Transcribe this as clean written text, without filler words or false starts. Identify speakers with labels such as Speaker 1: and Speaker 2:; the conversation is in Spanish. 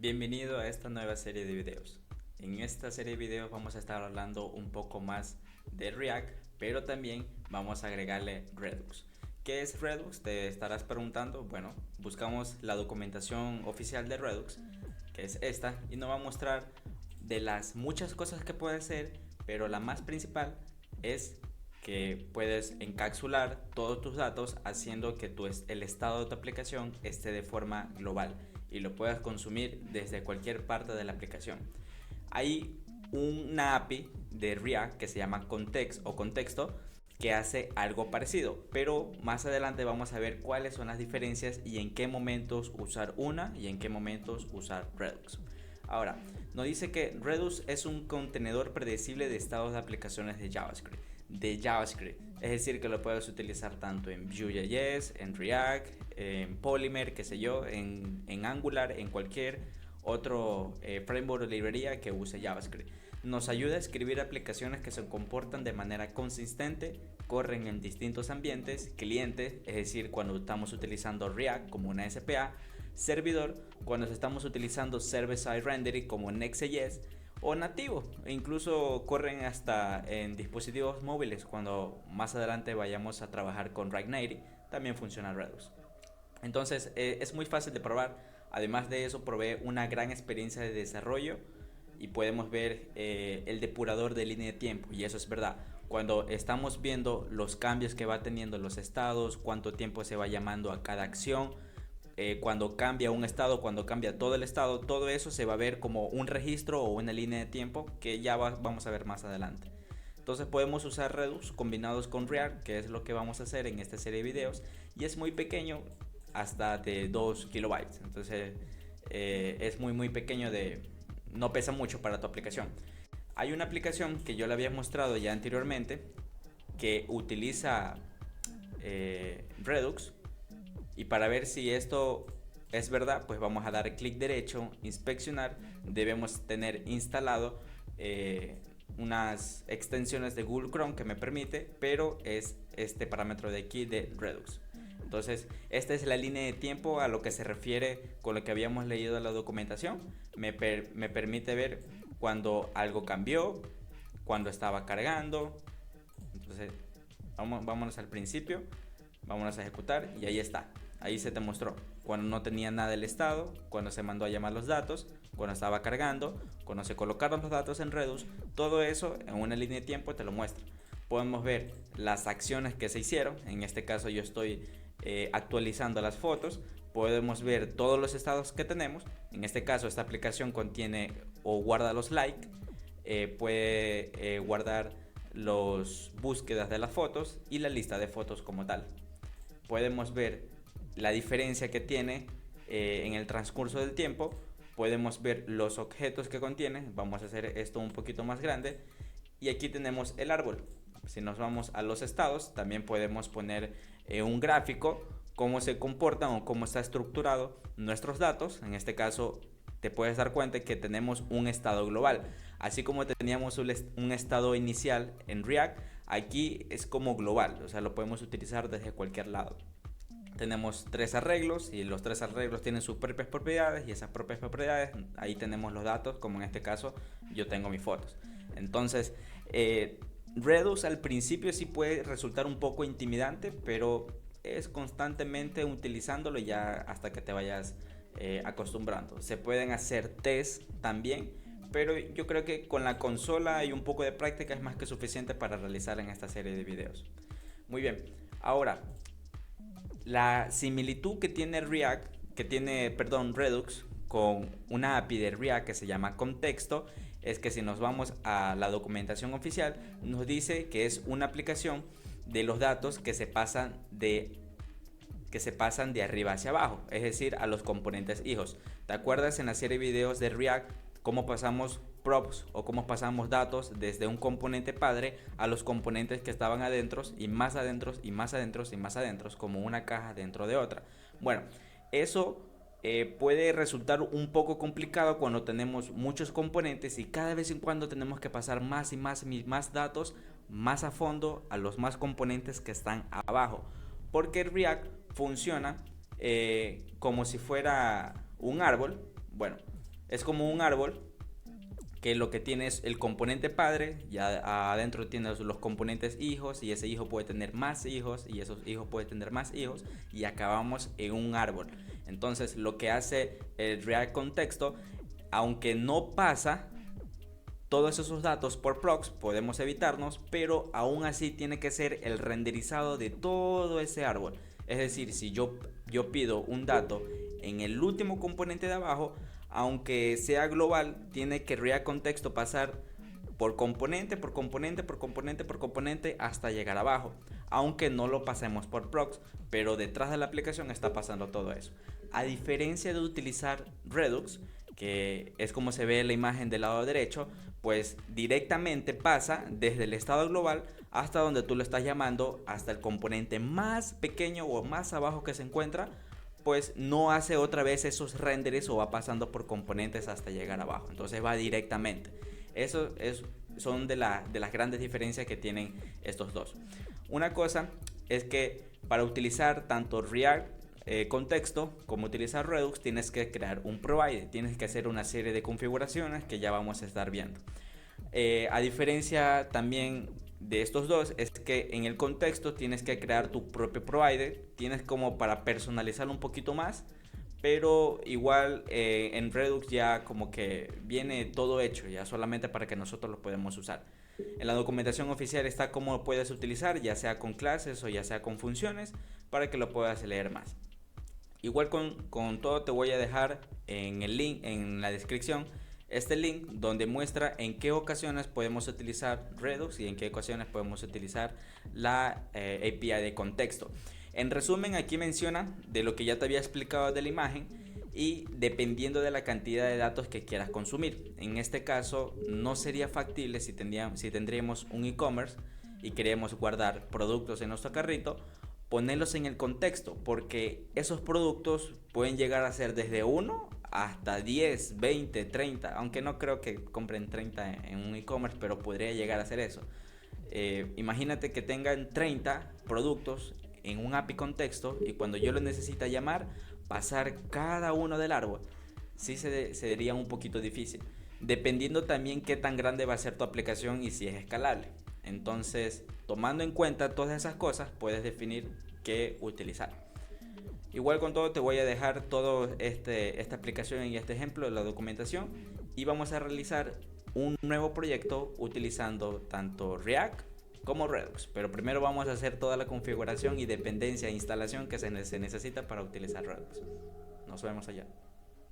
Speaker 1: Bienvenido a esta nueva serie de videos. En esta serie de videos vamos a estar hablando un poco más de React, pero también vamos a agregarle Redux. ¿Qué es Redux? Te estarás preguntando. Bueno, buscamos la documentación oficial de Redux, que es esta, y nos va a mostrar de las muchas cosas que puede hacer, pero la más principal es que puedes encapsular todos tus datos haciendo que el estado de tu aplicación esté de forma global y lo puedas consumir desde cualquier parte de la aplicación. Hay una API de React que se llama Context o Contexto que hace algo parecido, pero más adelante vamos a ver cuáles son las diferencias y en qué momentos usar una y en qué momentos usar Redux. Ahora, nos dice que Redux es un contenedor predecible de estados de aplicaciones de JavaScript. Es decir, que lo puedes utilizar tanto en Vue.js, en React, en Polymer, qué sé yo, en Angular, en cualquier otro framework o librería que use JavaScript. Nos ayuda a escribir aplicaciones que se comportan de manera consistente, corren en distintos ambientes, clientes, es decir, cuando estamos utilizando React como una SPA, servidor, cuando estamos utilizando Server-Side Rendering como Next.js, o nativo, e incluso corren hasta en dispositivos móviles. Cuando más adelante vayamos a trabajar con React Native, también funciona Redux. Entonces es muy fácil de probar. Además de eso, provee una gran experiencia de desarrollo y podemos ver el depurador de línea de tiempo, y eso es verdad. Cuando estamos viendo los cambios que va teniendo los estados, cuánto tiempo se va llamando a cada acción, cuando cambia un estado, cuando cambia todo el estado, todo eso se va a ver como un registro o una línea de tiempo que ya vamos a ver más adelante. Entonces podemos usar Redux combinados con React, que es lo que vamos a hacer en esta serie de videos, y es muy pequeño, hasta de 2 kilobytes. Entonces es muy pequeño, no pesa mucho para tu aplicación. Hay una aplicación que yo le había mostrado ya anteriormente que utiliza Redux, y para ver si esto es verdad, pues vamos a dar clic derecho, inspeccionar. Debemos tener instalado unas extensiones de Google Chrome que me permite, pero es este parámetro de aquí de Redux. Entonces, esta es la línea de tiempo a lo que se refiere con lo que habíamos leído en la documentación. Me permite ver cuando algo cambió, cuando estaba cargando. Entonces, vámonos al principio, vámonos a ejecutar y ahí está. Ahí se te mostró cuando no tenía nada el estado, cuando se mandó a llamar los datos, cuando estaba cargando, cuando se colocaron los datos en Redux. Todo eso en una línea de tiempo te lo muestra. Podemos ver las acciones que se hicieron. En este caso yo estoy actualizando las fotos. Podemos ver todos los estados que tenemos. En este caso esta aplicación contiene o guarda los likes, puede guardar las búsquedas de las fotos y la lista de fotos como tal. Podemos ver la diferencia que tiene en el transcurso del tiempo. Podemos ver los objetos que contiene. Vamos a hacer esto un poquito más grande. Y aquí tenemos el árbol. Si nos vamos a los estados, también podemos poner un gráfico, cómo se comportan o cómo está estructurado nuestros datos. En este caso, te puedes dar cuenta que tenemos un estado global. Así como teníamos un estado inicial en React, aquí es como global, o sea, lo podemos utilizar desde cualquier lado. Tenemos tres arreglos y los tres arreglos tienen sus propias propiedades, y esas propias propiedades, ahí tenemos los datos, como en este caso yo tengo mis fotos. Entonces, Redux al principio sí puede resultar un poco intimidante, pero es constantemente utilizándolo ya hasta que te vayas acostumbrando. Se pueden hacer test también, pero yo creo que con la consola y un poco de práctica es más que suficiente para realizar en esta serie de videos. Muy bien, ahora la similitud que tiene Redux con una API de React que se llama Contexto es que si nos vamos a la documentación oficial, nos dice que es una aplicación de los datos que se pasan de arriba hacia abajo, es decir, a los componentes hijos. ¿Te acuerdas en la serie de videos de React cómo pasamos props o cómo pasamos datos desde un componente padre a los componentes que estaban adentro y más adentro y más adentro y más adentro, como una caja dentro de otra? Bueno, eso puede resultar un poco complicado cuando tenemos muchos componentes y cada vez en cuando tenemos que pasar más y más datos más a fondo a los más componentes que están abajo, porque React funciona como si fuera un árbol. Bueno, Es como un árbol que lo que tiene es el componente padre, ya adentro tiene los componentes hijos, y ese hijo puede tener más hijos, y esos hijos pueden tener más hijos, y acabamos en un árbol. Entonces lo que hace el React Contexto, aunque no pasa todos esos datos por prox, podemos evitarnos, pero aún así tiene que ser el renderizado de todo ese árbol. Es decir, si yo pido un dato en el último componente de abajo, aunque sea global, tiene que React Contexto pasar por componente, por componente, por componente, por componente hasta llegar abajo. Aunque no lo pasemos por prox, pero detrás de la aplicación está pasando todo eso. A diferencia de utilizar Redux, que es como se ve la imagen del lado derecho, pues directamente pasa desde el estado global hasta donde tú lo estás llamando, hasta el componente más pequeño o más abajo que se encuentra, pues no hace otra vez esos renders o va pasando por componentes hasta llegar abajo. Entonces va directamente. Son de las grandes diferencias que tienen estos dos. Una cosa es que para utilizar tanto React Contexto como utilizar Redux, tienes que crear un provider, tienes que hacer una serie de configuraciones que ya vamos a estar viendo. A diferencia también de estos dos, es que en el contexto tienes que crear tu propio provider, tienes como para personalizarlo un poquito más, pero igual en Redux ya como que viene todo hecho, ya solamente para que nosotros lo podamos usar. En la documentación oficial está cómo lo puedes utilizar, ya sea con clases o ya sea con funciones, para que lo puedas leer más. Igual con todo te voy a dejar en el link, en la descripción, este link donde muestra en qué ocasiones podemos utilizar Redux y en qué ocasiones podemos utilizar la API de contexto. En resumen, aquí menciona de lo que ya te había explicado de la imagen y dependiendo de la cantidad de datos que quieras consumir. En este caso no sería factible si tendríamos un e-commerce y queremos guardar productos en nuestro carrito, ponerlos en el contexto, porque esos productos pueden llegar a ser desde 1 hasta 10, 20, 30, aunque no creo que compren 30 en un e-commerce, pero podría llegar a ser eso. Imagínate que tengan 30 productos en un API contexto y cuando yo lo necesita llamar, pasar cada uno del árbol. Sí sería un poquito difícil, dependiendo también qué tan grande va a ser tu aplicación y si es escalable. Entonces, tomando en cuenta todas esas cosas, puedes definir qué utilizar. Igual con todo te voy a dejar todo esta aplicación y este ejemplo de la documentación y vamos a realizar un nuevo proyecto utilizando tanto React como Redux. Pero primero vamos a hacer toda la configuración y dependencia e instalación que se necesita para utilizar Redux. Nos vemos allá.